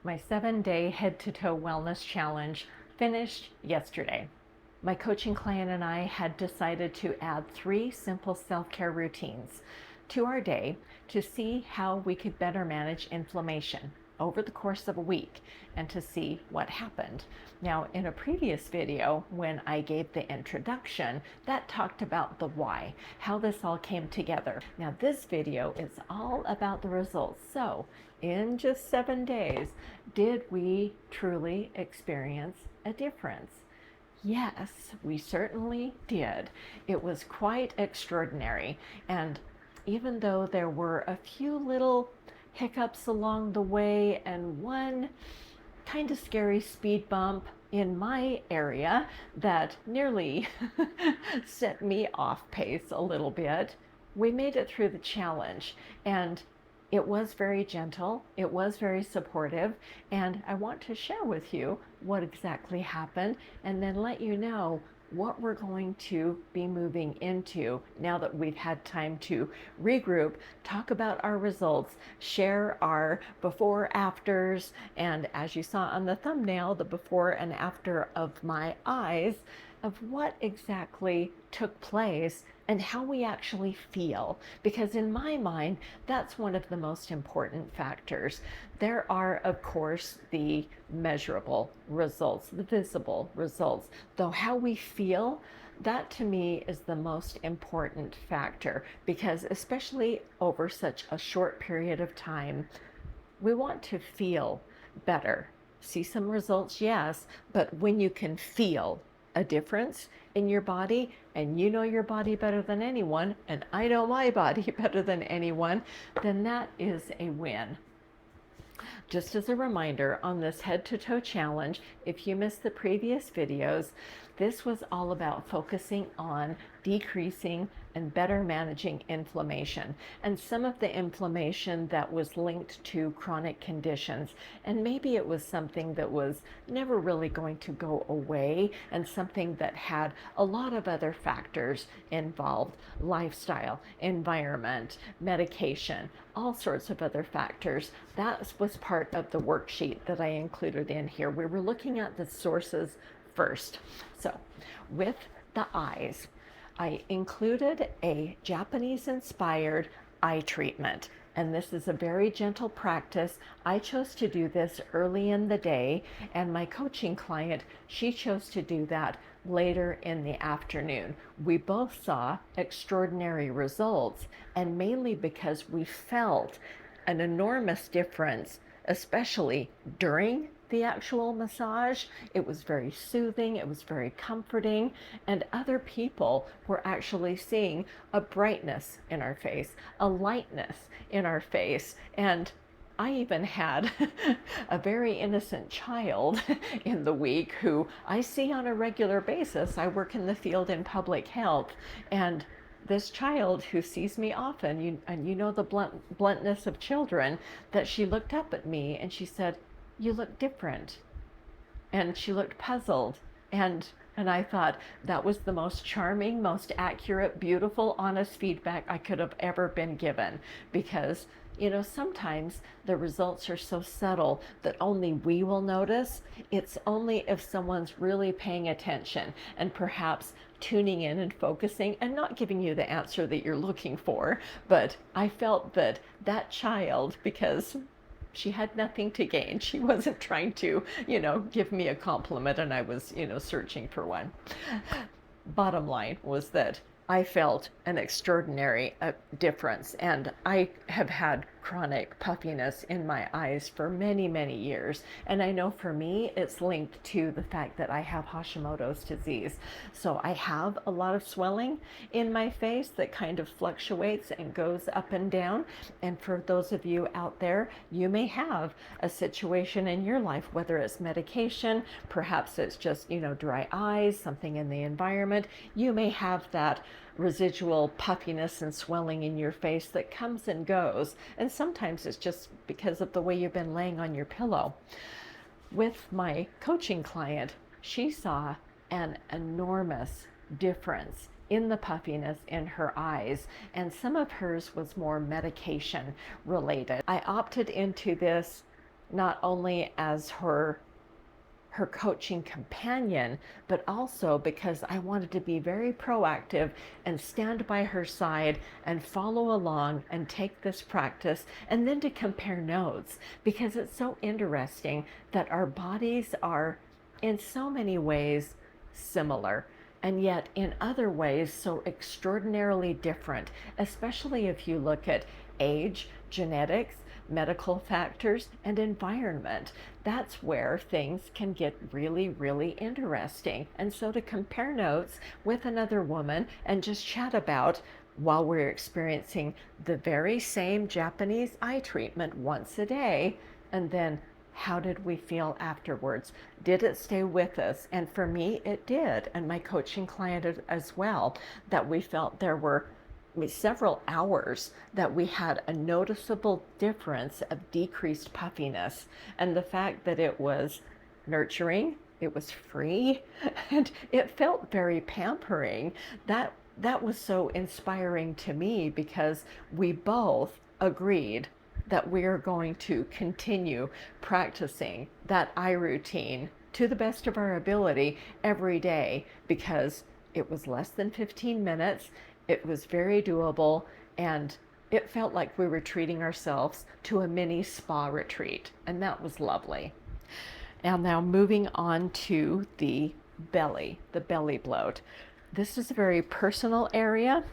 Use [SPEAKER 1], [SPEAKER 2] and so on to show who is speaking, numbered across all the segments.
[SPEAKER 1] My 7-day head-to-toe wellness challenge finished yesterday. My coaching client and I had decided to add 3 simple self-care routines to our day to see how we could better manage inflammation over the course of a week and to see what happened. Now, in a previous video, when I gave the introduction, that talked about the why, how this all came together. Now, this video is all about the results. So, in just 7 days, did we truly experience a difference? Yes, we certainly did. It was quite extraordinary. And even though there were a few little hiccups along the way and one kind of scary speed bump in my area that nearly set me off pace a little bit, we made it through the challenge. And it was very gentle, it was very supportive, and I want to share with you what exactly happened and then let you know what we're going to be moving into now that we've had time to regroup, talk about our results, share our before afters, and as you saw on the thumbnail, the before and after of my eyes, of what exactly took place and how we actually feel. Because in my mind, that's one of the most important factors. There are, of course, the measurable results, the visible results, though how we feel, that to me is the most important factor, because especially over such a short period of time, we want to feel better. See some results, yes, but when you can feel a difference in your body, and you know your body better than anyone, and I know my body better than anyone, then that is a win. Just as a reminder, on this head-to-toe challenge, if you missed the previous videos, this was all about focusing on decreasing and better managing inflammation, and some of the inflammation that was linked to chronic conditions. And maybe it was something that was never really going to go away, and something that had a lot of other factors involved: lifestyle, environment, medication, all sorts of other factors. That was part of the worksheet that I included in here. We were looking at the sources first. So with the eyes, I included a Japanese-inspired eye treatment, and this is a very gentle practice. I chose to do this early in the day, and my coaching client, she chose to do that later in the afternoon. We both saw extraordinary results, and mainly because we felt an enormous difference, especially during the actual massage. It was very soothing, it was very comforting, and other people were actually seeing a brightness in our face, a lightness in our face. And I even had a very innocent child in the week who I see on a regular basis. I work in the field in public health, and this child who sees me often, and you know the bluntness of children, that she looked up at me and she said, "You look different." And she looked puzzled. And I thought that was the most charming, most accurate, beautiful, honest feedback I could have ever been given. Because, you know, sometimes the results are so subtle that only we will notice. It's only if someone's really paying attention and perhaps tuning in and focusing and not giving you the answer that you're looking for. But I felt that that child, because she had nothing to gain. She wasn't trying to, give me a compliment, and I was, searching for one. Bottom line was that I felt an extraordinary difference, and I have had chronic puffiness in my eyes for many, many years. And I know for me, it's linked to the fact that I have Hashimoto's disease. So I have a lot of swelling in my face that kind of fluctuates and goes up and down. And for those of you out there, you may have a situation in your life, whether it's medication, perhaps it's just, dry eyes, something in the environment. You may have that residual puffiness and swelling in your face that comes and goes. And sometimes it's just because of the way you've been laying on your pillow. With my coaching client, she saw an enormous difference in the puffiness in her eyes, and some of hers was more medication related. I opted into this not only as her coaching companion, but also because I wanted to be very proactive and stand by her side and follow along and take this practice, and then to compare notes, because it's so interesting that our bodies are in so many ways similar, and yet in other ways so extraordinarily different, especially if you look at age, genetics, medical factors, and environment. That's where things can get really, really interesting. And so to compare notes with another woman and just chat about, while we're experiencing the very same Japanese eye treatment once a day, and then how did we feel afterwards? Did it stay with us? And for me, it did, and my coaching client as well, that we felt there were several hours that we had a noticeable difference of decreased puffiness. And the fact that it was nurturing, it was free, and it felt very pampering, that was so inspiring to me, because we both agreed that we are going to continue practicing that eye routine to the best of our ability every day, because it was less than 15 minutes. It was very doable, and it felt like we were treating ourselves to a mini spa retreat, and that was lovely. And now moving on to the belly bloat. This is a very personal area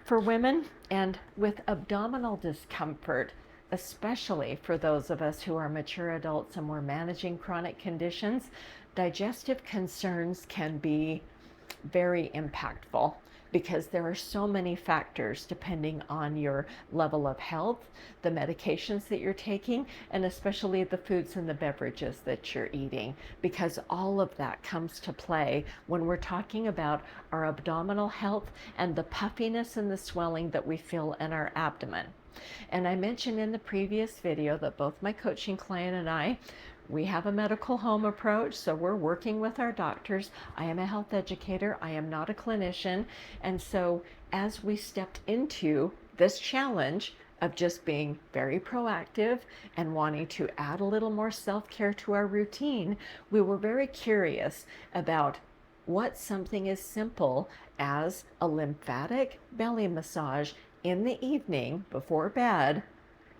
[SPEAKER 1] for women, and with abdominal discomfort, especially for those of us who are mature adults and we're managing chronic conditions, digestive concerns can be very impactful, because there are so many factors depending on your level of health, the medications that you're taking, and especially the foods and the beverages that you're eating, because all of that comes to play when we're talking about our abdominal health and the puffiness and the swelling that we feel in our abdomen. And I mentioned in the previous video that both my coaching client and I, we have a medical home approach, so we're working with our doctors. I am a health educator. I am not a clinician. And so as we stepped into this challenge of just being very proactive and wanting to add a little more self-care to our routine, we were very curious about what something as simple as a lymphatic belly massage in the evening before bed,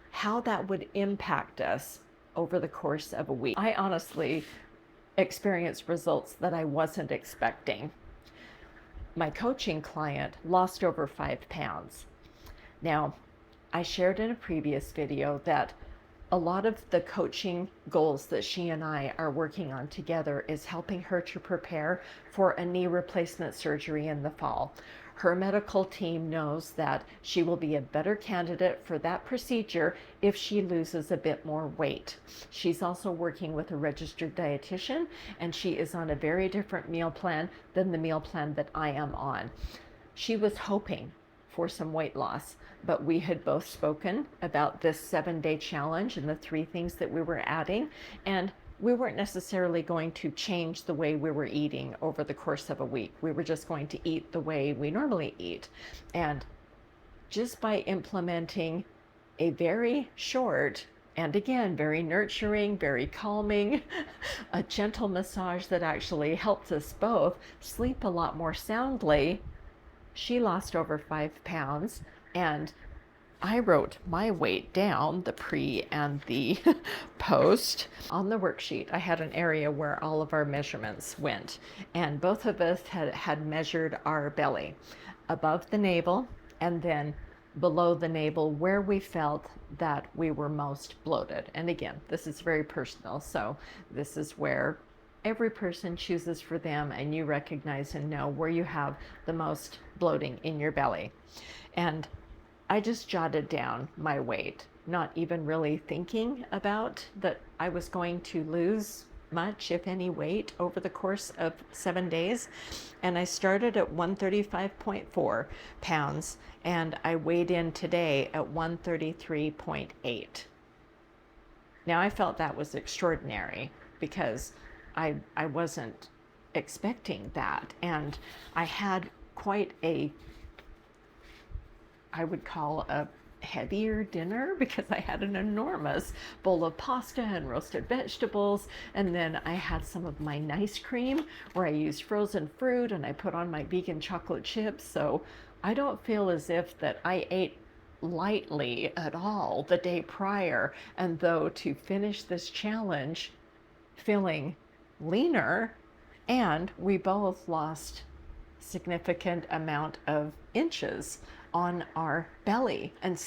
[SPEAKER 1] how that would impact us over the course of a week. I honestly experienced results that I wasn't expecting. My coaching client lost over 5 pounds. Now, I shared in a previous video that a lot of the coaching goals that she and I are working on together is helping her to prepare for a knee replacement surgery in the fall. Her medical team knows that she will be a better candidate for that procedure if she loses a bit more weight. She's also working with a registered dietitian, and she is on a very different meal plan than the meal plan that I am on. She was hoping for some weight loss, but we had both spoken about this 7-day challenge and the 3 things that we were adding, and we weren't necessarily going to change the way we were eating over the course of a week. We were just going to eat the way we normally eat. And just by implementing a very short, and again, very nurturing, very calming, a gentle massage that actually helped us both sleep a lot more soundly, she lost over 5 pounds, and I wrote my weight down, the pre and the post. On the worksheet, I had an area where all of our measurements went, and both of us had measured our belly above the navel and then below the navel where we felt that we were most bloated. And again, this is very personal, so this is where every person chooses for them, and you recognize and know where you have the most bloating in your belly. And I just jotted down my weight, not even really thinking about that I was going to lose much, if any, weight over the course of 7 days. And I started at 135.4 pounds, and I weighed in today at 133.8. Now, I felt that was extraordinary because I wasn't expecting that. And I had quite a, I would call a heavier dinner because I had an enormous bowl of pasta and roasted vegetables, and then I had some of my nice cream where I used frozen fruit and I put on my vegan chocolate chips. So I don't feel as if that I ate lightly at all the day prior. And though to finish this challenge feeling leaner, and we both lost significant amount of inches on our belly and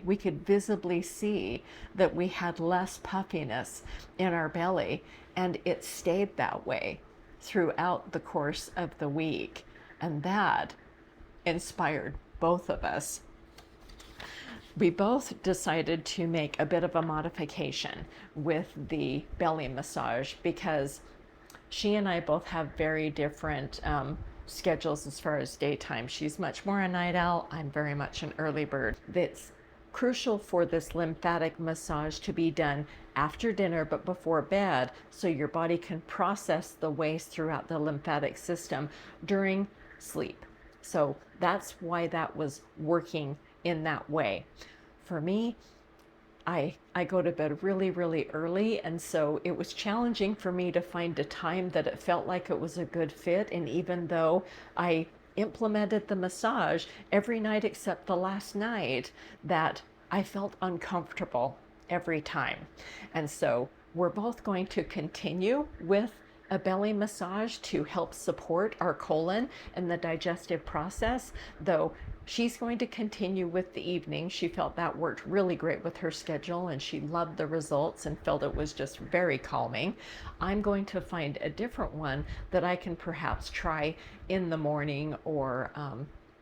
[SPEAKER 1] we could visibly see that we had less puffiness in our belly, and it stayed that way throughout the course of the week. And that inspired both of us. We both decided to make a bit of a modification with the belly massage because she and I both have very different schedules as far as daytime. She's much more a night owl. I'm very much an early bird. It's crucial for this lymphatic massage to be done after dinner but before bed, so your body can process the waste throughout the lymphatic system during sleep. So that's why that was working in that way. For me, I go to bed really, really early, and so it was challenging for me to find a time that it felt like it was a good fit. And even though I implemented the massage every night except the last night, that I felt uncomfortable every time. And so we're both going to continue with a belly massage to help support our colon and the digestive process, though she's going to continue with the evening. She felt that worked really great with her schedule and she loved the results and felt it was just very calming. I'm going to find a different one that I can perhaps try in the morning or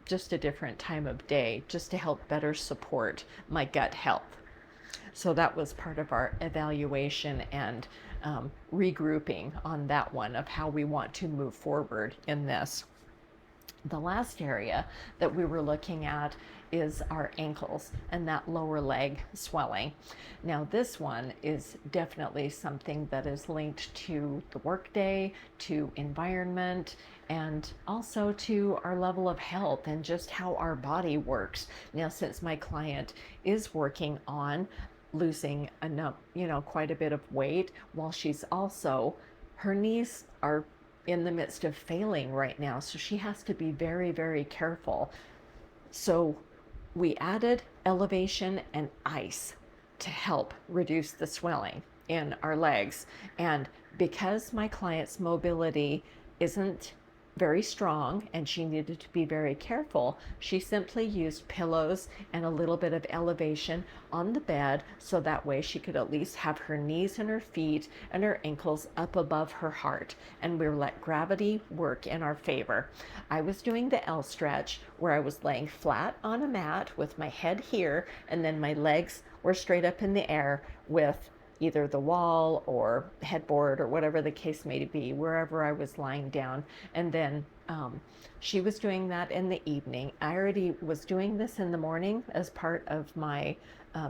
[SPEAKER 1] just a different time of day, just to help better support my gut health. So that was part of our evaluation and regrouping on that one of how we want to move forward in this. The last area that we were looking at is our ankles and that lower leg swelling. Now this one is definitely something that is linked to the workday, to environment, and also to our level of health and just how our body works. Now, since my client is working on losing enough, quite a bit of weight, while she's also, her knees are in the midst of failing right now, so she has to be very, very careful. So we added elevation and ice to help reduce the swelling in our legs. And because my client's mobility isn't very strong and she needed to be very careful, she simply used pillows and a little bit of elevation on the bed, so that way she could at least have her knees and her feet and her ankles up above her heart, and we let gravity work in our favor. I was doing the L stretch where I was laying flat on a mat with my head here, and then my legs were straight up in the air with either the wall or headboard or whatever the case may be, wherever I was lying down. And then she was doing that in the evening. I already was doing this in the morning as part of my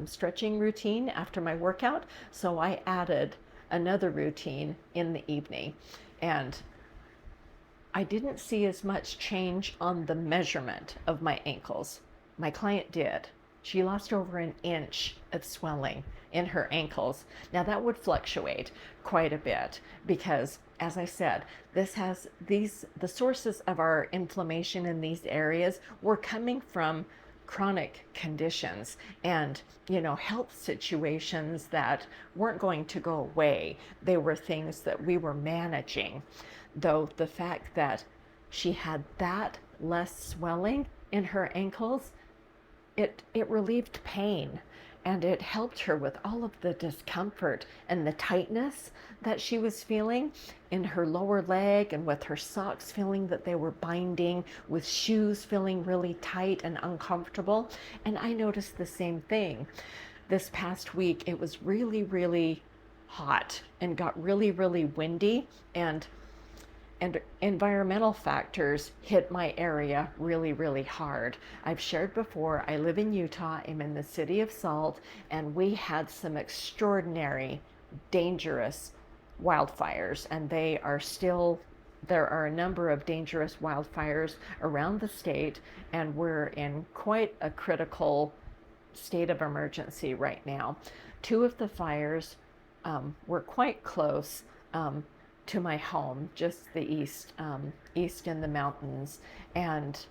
[SPEAKER 1] stretching routine after my workout. So I added another routine in the evening. And I didn't see as much change on the measurement of my ankles. My client did. She lost over an inch of swelling in her ankles. Now that would fluctuate quite a bit because, as I said, the sources of our inflammation in these areas were coming from chronic conditions and, health situations that weren't going to go away. They were things that we were managing. Though the fact that she had that less swelling in her ankles, it relieved pain, and it helped her with all of the discomfort and the tightness that she was feeling in her lower leg, and with her socks feeling that they were binding, with shoes feeling really tight and uncomfortable. And I noticed the same thing. This past week, it was really, really hot and got really, really windy, and environmental factors hit my area really, really hard. I've shared before, I live in Utah, I'm in the city of Salt, and we had some extraordinary, dangerous wildfires, and they are still there are a number of dangerous wildfires around the state, and we're in quite a critical state of emergency right now. Two of the fires were quite close to my home, just the east in the mountains, and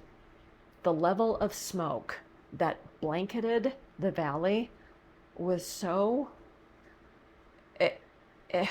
[SPEAKER 1] the level of smoke that blanketed the valley was so it, it,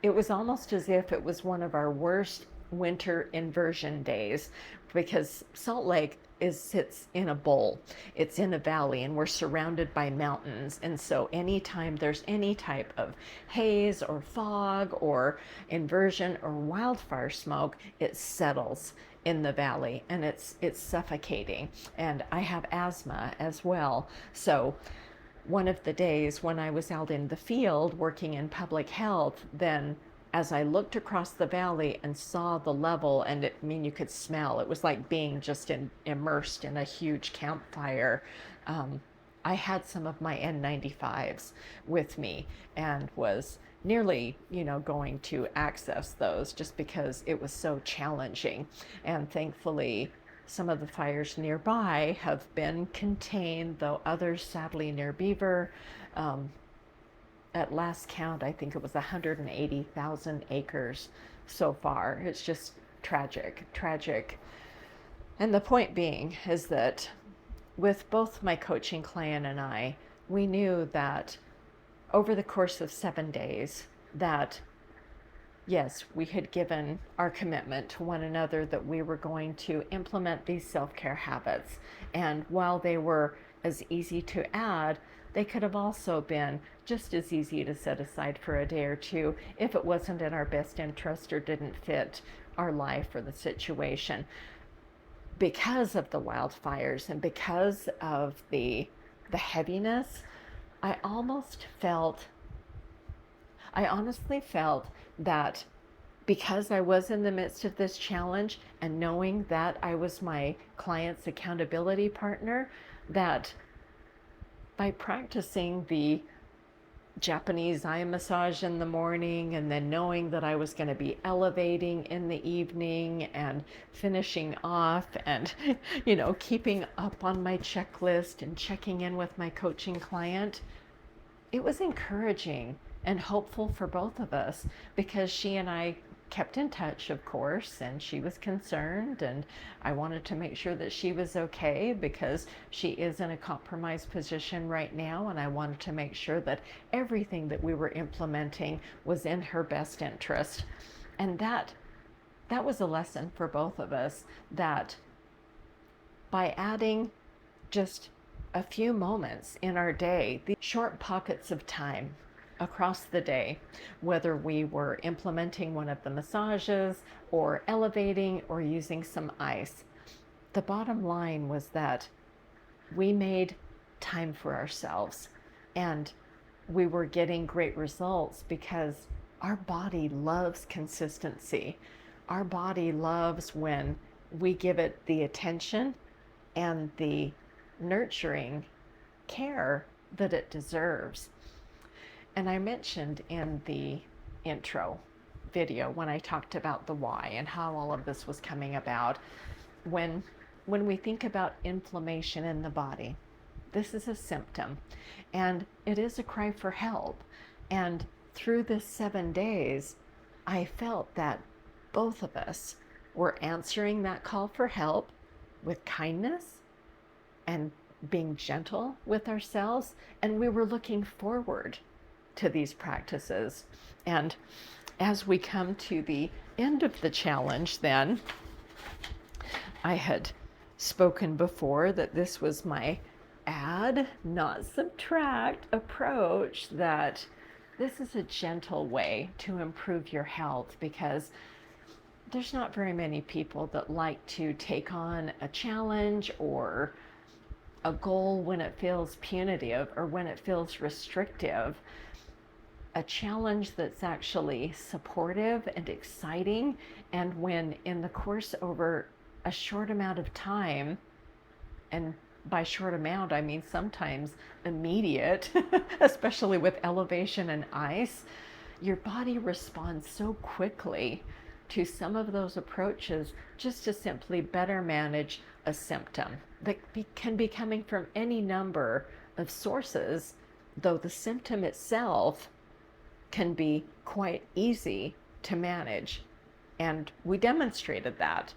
[SPEAKER 1] it was almost as if it was one of our worst winter inversion days, because Salt Lake sits in a bowl. It's in a valley and we're surrounded by mountains. And so anytime there's any type of haze or fog or inversion or wildfire smoke, it settles in the valley and it's suffocating. And I have asthma as well. So one of the days when I was out in the field working in public health, then as I looked across the valley and saw the level, and you could smell, it was like being just immersed in a huge campfire. I had some of my N95s with me and was nearly, going to access those just because it was so challenging. And thankfully, some of the fires nearby have been contained, though others sadly near Beaver. At last count, I think it was 180,000 acres so far. It's just tragic, tragic. And the point being is that with both my coaching client and I, we knew that over the course of 7 days that yes, we had given our commitment to one another that we were going to implement these self-care habits. And while they were as easy to add, they could have also been just as easy to set aside for a day or two if it wasn't in our best interest or didn't fit our life or the situation. Because of the wildfires and because of the heaviness, I honestly felt that because I was in the midst of this challenge and knowing that I was my client's accountability partner, that by practicing the Japanese eye massage in the morning and then knowing that I was going to be elevating in the evening and finishing off and, keeping up on my checklist and checking in with my coaching client, it was encouraging and hopeful for both of us, because she and I kept in touch, of course, and she was concerned, and I wanted to make sure that she was okay because she is in a compromised position right now, and I wanted to make sure that everything that we were implementing was in her best interest. And that was a lesson for both of us, that by adding just a few moments in our day, these short pockets of time across the day, whether we were implementing one of the massages or elevating or using some ice, the bottom line was that we made time for ourselves, and we were getting great results because our body loves consistency. Our body loves when we give it the attention and the nurturing care that it deserves. And I mentioned in the intro video when I talked about the why and how all of this was coming about, when we think about inflammation in the body, this is a symptom and it is a cry for help. And through this 7 days, I felt that both of us were answering that call for help with kindness and being gentle with ourselves, and we were looking forward to these practices. And as we come to the end of the challenge, then I had spoken before that this was my add, not subtract approach, that this is a gentle way to improve your health, because there's not very many people that like to take on a challenge or a goal when it feels punitive or when it feels restrictive. A challenge that's actually supportive and exciting, and when in the course over a short amount of time, and by short amount I mean sometimes immediate, especially with elevation and ice, your body responds so quickly to some of those approaches just to simply better manage a symptom that can be coming from any number of sources, though the symptom itself can be quite easy to manage. And we demonstrated that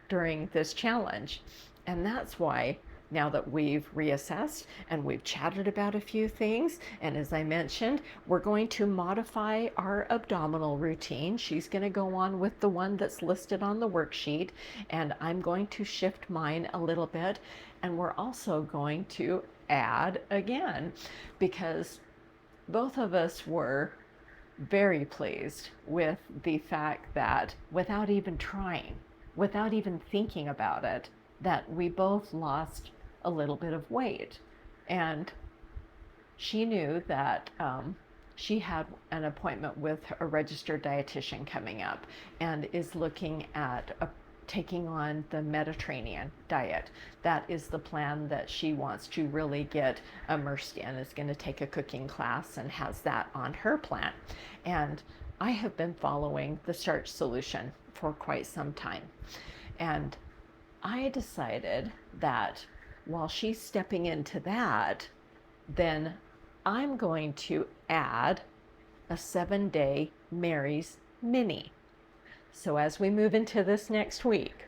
[SPEAKER 1] during this challenge. And that's why, now that we've reassessed and we've chatted about a few things, and as I mentioned, we're going to modify our abdominal routine. She's going to go on with the one that's listed on the worksheet, and I'm going to shift mine a little bit. And we're also going to add again, because both of us were very pleased with the fact that without even trying, without even thinking about it, that we both lost a little bit of weight. And she knew that she had an appointment with a registered dietitian coming up and is looking at taking on the Mediterranean diet. That is the plan that she wants to really get immersed in, is going to take a cooking class and has that on her plan. And I have been following the starch solution for quite some time. And I decided that while she's stepping into that, then I'm going to add a 7-day Mary's Mini. So as we move into this next week,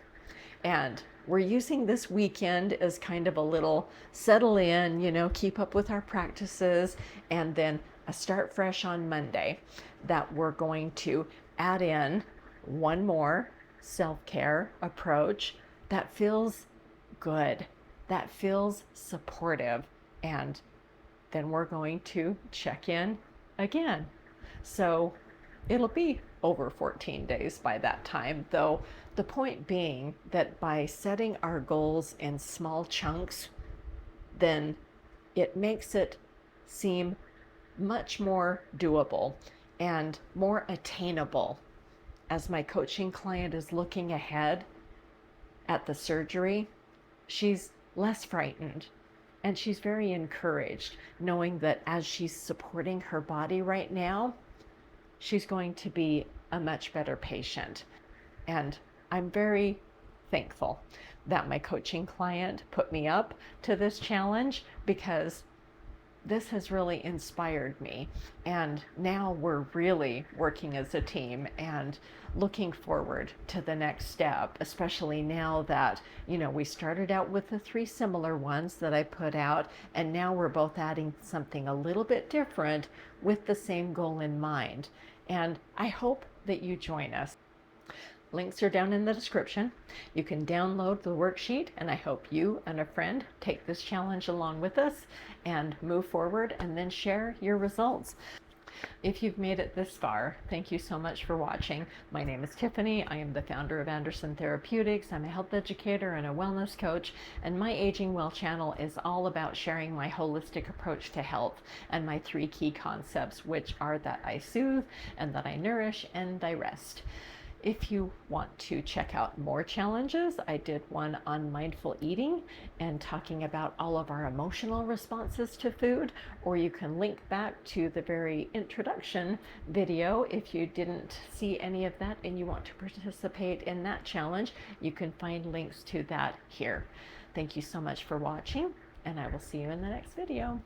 [SPEAKER 1] and we're using this weekend as kind of a little settle in, keep up with our practices, and then a start fresh on Monday, that we're going to add in one more self-care approach that feels good, that feels supportive, and then we're going to check in again. So it'll be over 14 days by that time, though the point being that by setting our goals in small chunks, then it makes it seem much more doable and more attainable. As my coaching client is looking ahead at the surgery, she's less frightened and she's very encouraged, knowing that as she's supporting her body right now, she's going to be a much better patient. And I'm very thankful that my coaching client put me up to this challenge, because this has really inspired me. And now we're really working as a team and looking forward to the next step, especially now that, we started out with the 3 similar ones that I put out, and now we're both adding something a little bit different with the same goal in mind. And I hope that you join us. Links are down in the description. You can download the worksheet, and I hope you and a friend take this challenge along with us and move forward, and then share your results. If you've made it this far, thank you so much for watching. My name is Tiffany. I am the founder of Anderson Therapeutics. I'm a health educator and a wellness coach, and my Aging Well channel is all about sharing my holistic approach to health and my 3 key concepts, which are that I soothe, and that I nourish, and I rest. If you want to check out more challenges, I did one on mindful eating and talking about all of our emotional responses to food, or you can link back to the very introduction video. If you didn't see any of that and you want to participate in that challenge, you can find links to that here. Thank you so much for watching, and I will see you in the next video.